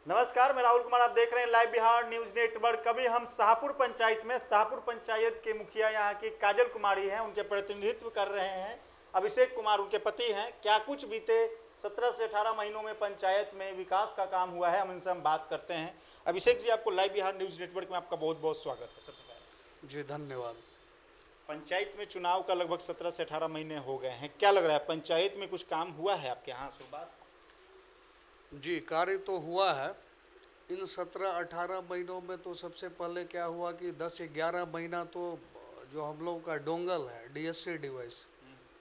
नमस्कार, मैं राहुल कुमार। आप देख रहे हैं लाइव बिहार न्यूज नेटवर्क। अभी हम शाहपुर पंचायत में शाहपुर पंचायत के मुखिया यहाँ की काजल कुमारी हैं, उनके प्रतिनिधित्व कर रहे हैं अभिषेक कुमार उनके पति हैं। क्या कुछ बीते 17 से 18 महीनों में पंचायत में विकास का काम हुआ है, हम इनसे बात करते हैं। अभिषेक जी, आपको लाइव बिहार न्यूज नेटवर्क में आपका बहुत बहुत स्वागत है। सबसे पहले जी धन्यवाद। पंचायत में चुनाव का लगभग 17 से 18 महीने हो गए हैं, क्या लग रहा है पंचायत में कुछ काम हुआ है आपके यहाँ? शुरुआत जी, कार्य तो हुआ है। इन 17-18 महीनों में तो सबसे पहले क्या हुआ कि 10 से 11 महीना तो जो हम लोगों का डोंगल है डीएससी डिवाइस,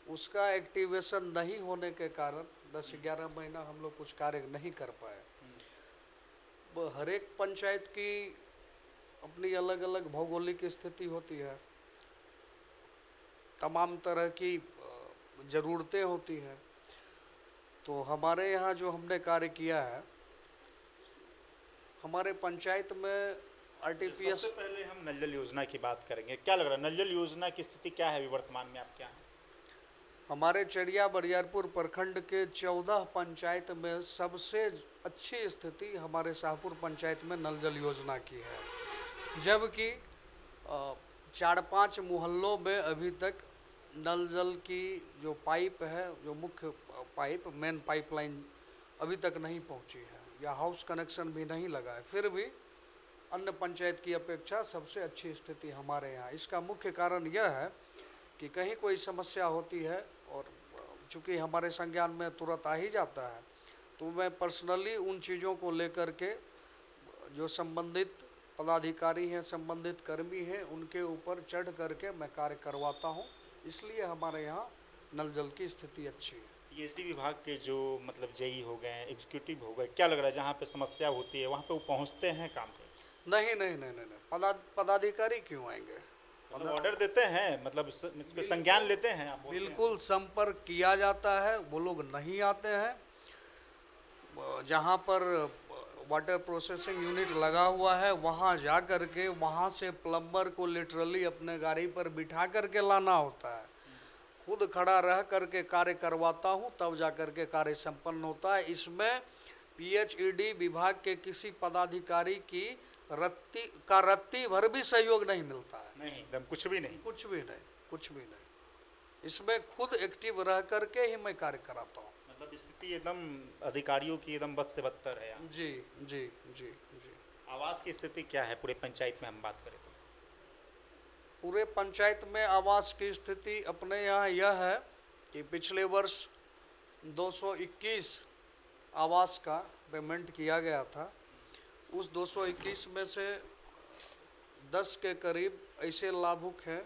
उसका एक्टिवेशन नहीं होने के कारण 10 से 11 महीना हम लोग कुछ कार्य नहीं कर पाए। हर एक पंचायत की अपनी अलग अलग भौगोलिक स्थिति होती है, तमाम तरह की ज़रूरतें होती हैं। तो हमारे यहाँ जो हमने कार्य किया है, हमारे पंचायत में आरटीपीएस। सबसे पहले हम नल जल योजना की बात करेंगे। क्या लग रहा है नल जल योजना की स्थिति क्या है अभी वर्तमान में आपके यहाँ? हमारे चड़िया बरियारपुर प्रखंड के 14 पंचायत में सबसे अच्छी स्थिति हमारे शाहपुर पंचायत में नल जल योजना की है, जबकि 4-5 मोहल्लों में अभी तक नल जल की जो पाइप है, जो मुख्य पाइप मेन पाइपलाइन अभी तक नहीं पहुंची है या हाउस कनेक्शन भी नहीं लगा है। फिर भी अन्य पंचायत की अपेक्षा सबसे अच्छी स्थिति हमारे यहाँ। इसका मुख्य कारण यह है कि कहीं कोई समस्या होती है और चूँकि हमारे संज्ञान में तुरंत आ ही जाता है, तो मैं पर्सनली उन चीज़ों को लेकर के जो संबंधित पदाधिकारी हैं, संबंधित कर्मी हैं, उनके ऊपर चढ़ करके मैं कार्य करवाता हूं। इसलिए हमारे यहाँ नल जल की स्थिति अच्छी है। ईएसडी विभाग के जो मतलब जेई हो गए, एग्जीक्यूटिव हो गए, क्या लग रहा है जहाँ पे समस्या होती है वहाँ पे वो पहुँचते हैं काम पे? नहीं नहीं नहीं नहीं, नहीं। पदाधिकारी क्यों आएंगे? मतलब ऑर्डर देते हैं, मतलब इस पे संज्ञान लेते हैं आप? बिल्कुल संपर्क किया जाता है, वो लोग नहीं आते हैं। जहाँ पर वाटर प्रोसेसिंग यूनिट लगा हुआ है वहाँ जा कर के वहाँ से प्लम्बर को लिटरली अपने गाड़ी पर बिठा करके लाना होता है। खुद खड़ा रह करके कार्य करवाता हूँ, तब जा कर के कार्य संपन्न होता है। इसमें पीएचईडी विभाग के किसी पदाधिकारी की रत्ती भर भी सहयोग नहीं मिलता है। नहीं, एकदम कुछ भी नहीं। कुछ भी नहीं, कुछ भी नहीं। इसमें खुद एक्टिव रह करके ही मैं कार्य कराता हूँ। मतलब स्थिति एकदम अधिकारियों की एकदम बद से बदतर है यहाँ। जी जी जी जी। आवास की स्थिति क्या है पूरे पंचायत में हम बात करें तो? पूरे पंचायत में आवास की स्थिति अपने यहाँ यह है कि पिछले वर्ष 221 आवास का पेमेंट किया गया था। उस 221 में से 10 के करीब ऐसे लाभुक हैं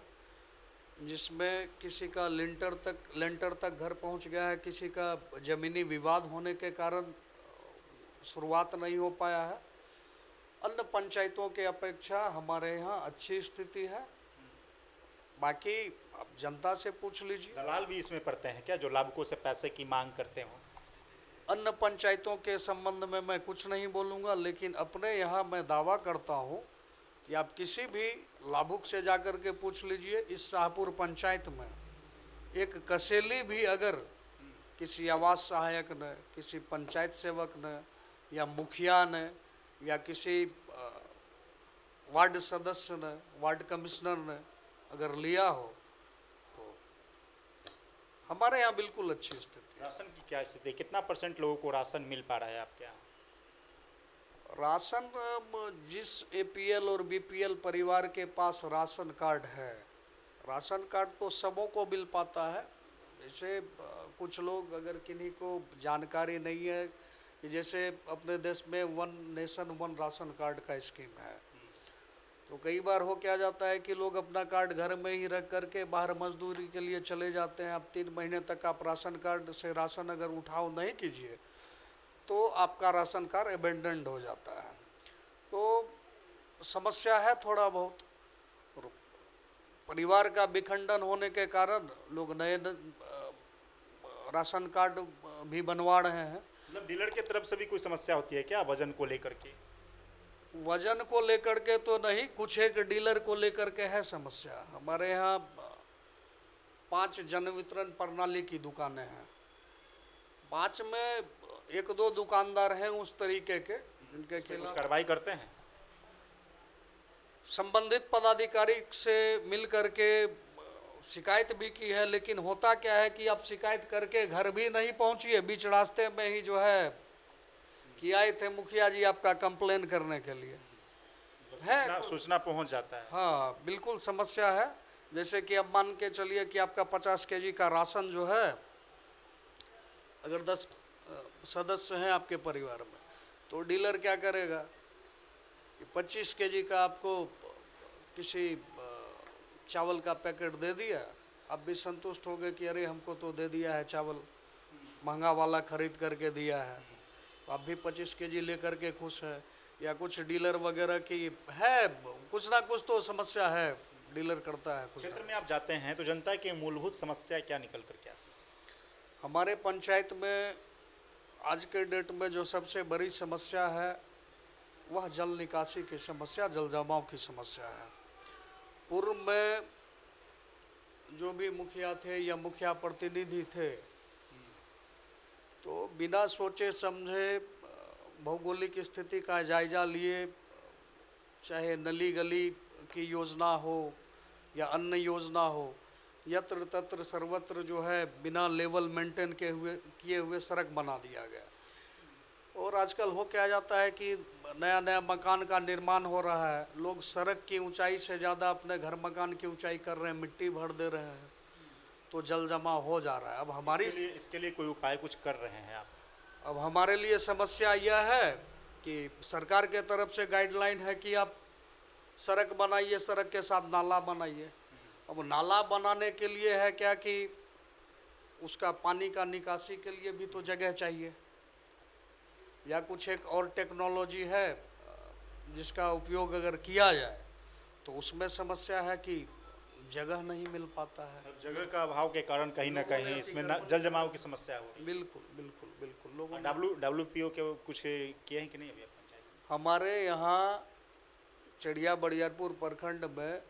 जिसमें किसी का लेंटर तक घर पहुंच गया है, किसी का ज़मीनी विवाद होने के कारण शुरुआत नहीं हो पाया है। अन्य पंचायतों के अपेक्षा हमारे यहाँ अच्छी स्थिति है। बाकी अब जनता से पूछ लीजिए। दलाल भी इसमें पड़ते हैं क्या, जो लाभुकों से पैसे की मांग करते हों? अन्य पंचायतों के संबंध में मैं कुछ नहीं बोलूँगा, लेकिन अपने यहाँ मैं दावा करता हूँ कि आप किसी भी लाभुक से जाकर के पूछ लीजिए, इस शाहपुर पंचायत में एक कसेली भी अगर किसी आवास सहायक ने, किसी पंचायत सेवक ने या मुखिया ने या किसी वार्ड सदस्य ने, वार्ड कमिश्नर ने अगर लिया हो, तो हमारे यहाँ बिल्कुल अच्छी स्थिति है। राशन की क्या स्थिति है? कितना % लोगों को राशन मिल पा रहा है आपके यहाँ? राशन जिस एपीएल और बीपीएल परिवार के पास राशन कार्ड है, राशन कार्ड तो सबों को मिल पाता है। जैसे कुछ लोग अगर किन्हीं को जानकारी नहीं है कि जैसे अपने देश में 1 नेशन 1 राशन कार्ड का स्कीम है, तो कई बार हो क्या जाता है कि लोग अपना कार्ड घर में ही रख करके बाहर मजदूरी के लिए चले जाते हैं। अब 3 महीने तक आप राशन कार्ड से राशन अगर उठाव नहीं कीजिए तो आपका राशन कार्ड एबेंडेंड हो जाता है। तो समस्या है थोड़ा बहुत। परिवार का विखंडन होने के कारण लोग नए राशन कार्ड भी बनवा रहे हैं। मतलब डीलर की तरफ से भी कोई समस्या होती है क्या वजन को लेकर के? वजन को लेकर के तो नहीं, कुछ एक डीलर को लेकर के है समस्या। हमारे यहाँ 5 जन वितरण प्रणाली की दुकानें हैं। 5 में 1-2 दुकानदार हैं उस तरीके के जिनके कुछ खिलाफ कार्रवाई करते हैं? संबंधित पदाधिकारी से मिल करके शिकायत भी की है, लेकिन होता क्या है कि आप शिकायत करके घर भी नहीं पहुंचिए, बीच रास्ते में ही जो है कि आए थे मुखिया जी आपका कंप्लेन करने के लिए है। सूचना पहुंच जाता है। हाँ बिल्कुल समस्या है। जैसे कि अब मान के चलिए कि आपका 50 केजी का राशन जो है, अगर 10 सदस्य हैं आपके परिवार में, तो डीलर क्या करेगा कि 25 केजी का आपको किसी चावल का पैकेट दे दिया, आप भी संतुष्ट हो गए कि अरे हमको तो दे दिया है चावल, महंगा वाला खरीद करके दिया है, तो आप भी 25 केजी लेकर के खुश है। या कुछ डीलर वगैरह की है, कुछ ना कुछ तो समस्या है, डीलर करता है कुछ। क्षेत्र में आप जाते हैं तो जनता की मूलभूत समस्या क्या निकल कर के आती है? हमारे पंचायत में आज के डेट में जो सबसे बड़ी समस्या है वह जल निकासी की समस्या, जल जमाव की समस्या है। पूर्व में जो भी मुखिया थे या मुखिया प्रतिनिधि थे, तो बिना सोचे समझे भौगोलिक स्थिति का जायजा लिए, चाहे नली गली की योजना हो या अन्य योजना हो, यत्र तत्र सर्वत्र जो है बिना लेवल मेंटेन किए हुए सड़क बना दिया गया। और आजकल हो क्या जाता है कि नया नया मकान का निर्माण हो रहा है, लोग सड़क की ऊंचाई से ज़्यादा अपने घर मकान की ऊंचाई कर रहे हैं, मिट्टी भर दे रहे हैं, तो जल जमा हो जा रहा है। अब हमारी इसके लिए कोई उपाय कुछ कर रहे हैं आप? अब हमारे लिए समस्या यह है कि सरकार के तरफ से गाइडलाइन है कि आप सड़क बनाइए, सड़क के साथ नाला बनाइए। अब नाला बनाने के लिए है क्या कि उसका पानी का निकासी के लिए भी तो जगह चाहिए, या कुछ एक और टेक्नोलॉजी है जिसका उपयोग अगर किया जाए तो उसमें समस्या है कि जगह नहीं मिल पाता है। जगह का अभाव के कारण कहीं ना कहीं इसमें जल जमाव की समस्या हो रही है। बिल्कुल बिल्कुल बिल्कुल। लोगों WPO के कुछ किए हैं कि नहीं अभी पंचायत? हमारे यहाँ चिड़िया बरियारपुर प्रखंड में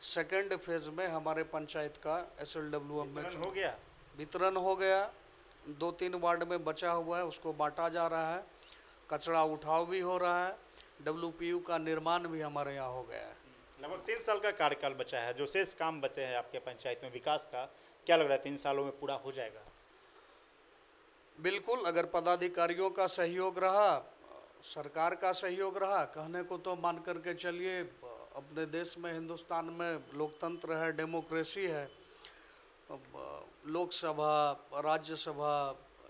सेकेंड फेज में हमारे पंचायत का SLWM में हो गया, वितरण हो गया। 2-3 वार्ड में बचा हुआ है, उसको बांटा जा रहा है, कचरा उठाव भी हो रहा है, WPU का निर्माण भी हमारे यहाँ हो गया है। लगभग 3 साल का कार्यकाल बचा है, जो शेष काम बचे हैं आपके पंचायत में विकास का, क्या लग रहा है 3 सालों में पूरा हो जाएगा? बिल्कुल, अगर पदाधिकारियों का सहयोग रहा, सरकार का सहयोग रहा, कहने को तो मान करके चलिए अपने देश में, हिंदुस्तान में लोकतंत्र है, डेमोक्रेसी है। लोकसभा, राज्यसभा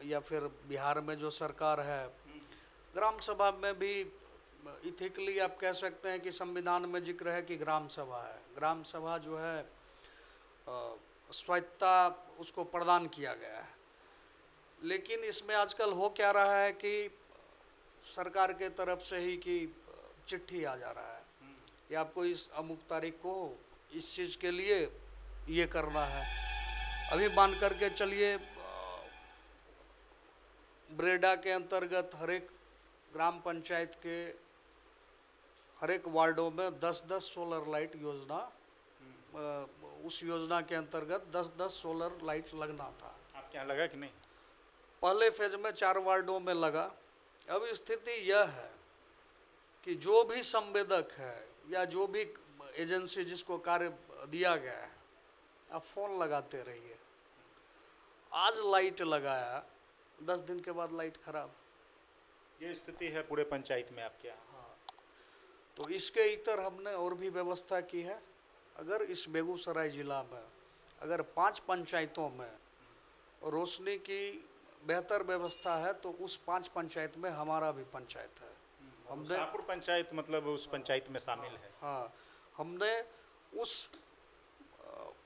या फिर बिहार में जो सरकार है, ग्राम सभा में भी इथिकली आप कह सकते हैं कि संविधान में जिक्र है कि ग्राम सभा है। ग्राम सभा जो है स्वायत्तता उसको प्रदान किया गया है। लेकिन इसमें आजकल हो क्या रहा है कि सरकार के तरफ से ही कि चिट्ठी आ जा रहा है कि आपको इस अमुक तारीख को इस चीज़ के लिए ये करना है। अभी मान करके चलिए ब्रेडा के अंतर्गत हर एक ग्राम पंचायत के हर एक वार्डों में 10-10 सोलर लाइट योजना, उस योजना के अंतर्गत 10-10 सोलर लाइट लगना था। आपके यहाँ लगा कि नहीं? पहले फेज में 4 वार्डों में लगा। अब स्थिति यह है कि जो भी संवेदक है या जो भी एजेंसी जिसको कार्य दिया गया है, आप फ़ोन लगाते रहिए। आज लाइट लगाया, 10 दिन के बाद लाइट खराब। ये स्थिति है पूरे पंचायत में आपके यहाँ? हाँ, तो इसके इतर हमने और भी व्यवस्था की है। अगर इस बेगूसराय ज़िला में अगर 5 पंचायतों में रोशनी की बेहतर व्यवस्था है तो उस 5 पंचायत में हमारा भी पंचायत है। हमने शाहपुर पंचायत मतलब उस पंचायत में शामिल है? हाँ, हमने उस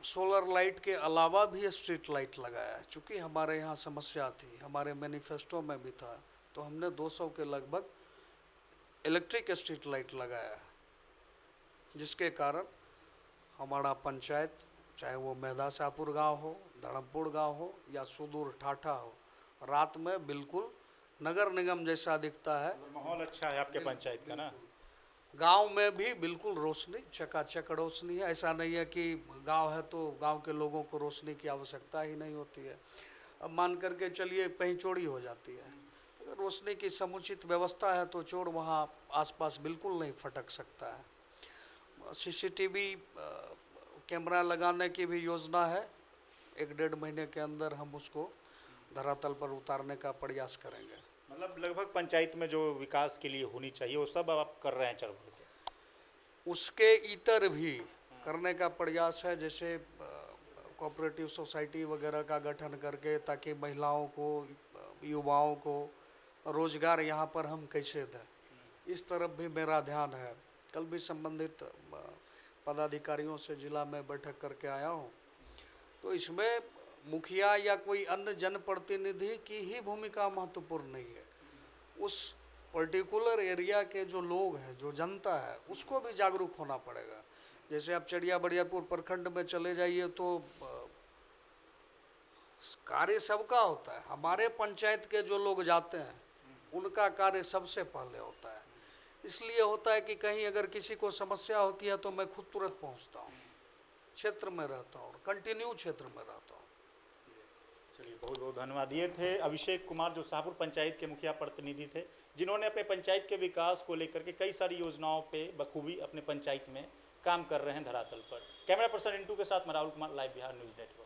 सोलर लाइट के अलावा भी स्ट्रीट लाइट लगाया है। चूँकि हमारे यहाँ समस्या थी, हमारे मैनिफेस्टो में भी था, तो हमने 200 के लगभग इलेक्ट्रिक स्ट्रीट लाइट लगाया है, जिसके कारण हमारा पंचायत, चाहे वो मैदा शाहपुर गाँव हो, धर्मपुर गाँव हो या सुदूर ठाठा हो, रात में बिल्कुल नगर निगम जैसा दिखता है। माहौल अच्छा है आपके पंचायत का ना? गांव में भी बिल्कुल रोशनी, चकाचक रोशनी है। ऐसा नहीं है कि गांव है तो गांव के लोगों को रोशनी की आवश्यकता ही नहीं होती है। अब मान करके चलिए कहीं चोरी हो जाती है, अगर रोशनी की समुचित व्यवस्था है तो चोर वहाँ आसपास बिल्कुल नहीं फटक सकता है। सीसीटीवी कैमरा लगाने की भी योजना है, 1-1.5 महीने के अंदर हम उसको धरातल पर उतारने का प्रयास करेंगे। मतलब लगभग पंचायत में जो विकास के लिए होनी चाहिए वो सब आप कर रहे हैं चढ़ बढ़ के। उसके इतर भी करने का प्रयास है, जैसे कोऑपरेटिव सोसाइटी वगैरह का गठन करके, ताकि महिलाओं को, युवाओं को रोजगार यहाँ पर हम कैसे दें, इस तरफ भी मेरा ध्यान है। कल भी संबंधित पदाधिकारियों से जिला में बैठक करके आया हूँ। तो इसमें मुखिया या कोई अन्य जनप्रतिनिधि की ही भूमिका महत्वपूर्ण नहीं है, उस पर्टिकुलर एरिया के जो लोग हैं, जो जनता है, उसको भी जागरूक होना पड़ेगा। जैसे आप चड़िया बरियारपुर प्रखंड में चले जाइए तो कार्य सबका होता है, हमारे पंचायत के जो लोग जाते हैं उनका कार्य सबसे पहले होता है। इसलिए होता है कि कहीं अगर किसी को समस्या होती है तो मैं खुद तुरंत पहुंचता हूं, क्षेत्र में रहता हूं, कंटिन्यू क्षेत्र में रहता हूं। चलिए, बहुत बहुत धन्यवाद। ये थे अभिषेक कुमार, जो शाहपुर पंचायत के मुखिया प्रतिनिधि थे, जिन्होंने अपने पंचायत के विकास को लेकर के कई सारी योजनाओं पे बखूबी अपने पंचायत में काम कर रहे हैं धरातल पर। कैमरा पर्सन इंटू के साथ मैं Rahul Kumar, live Bihar news network.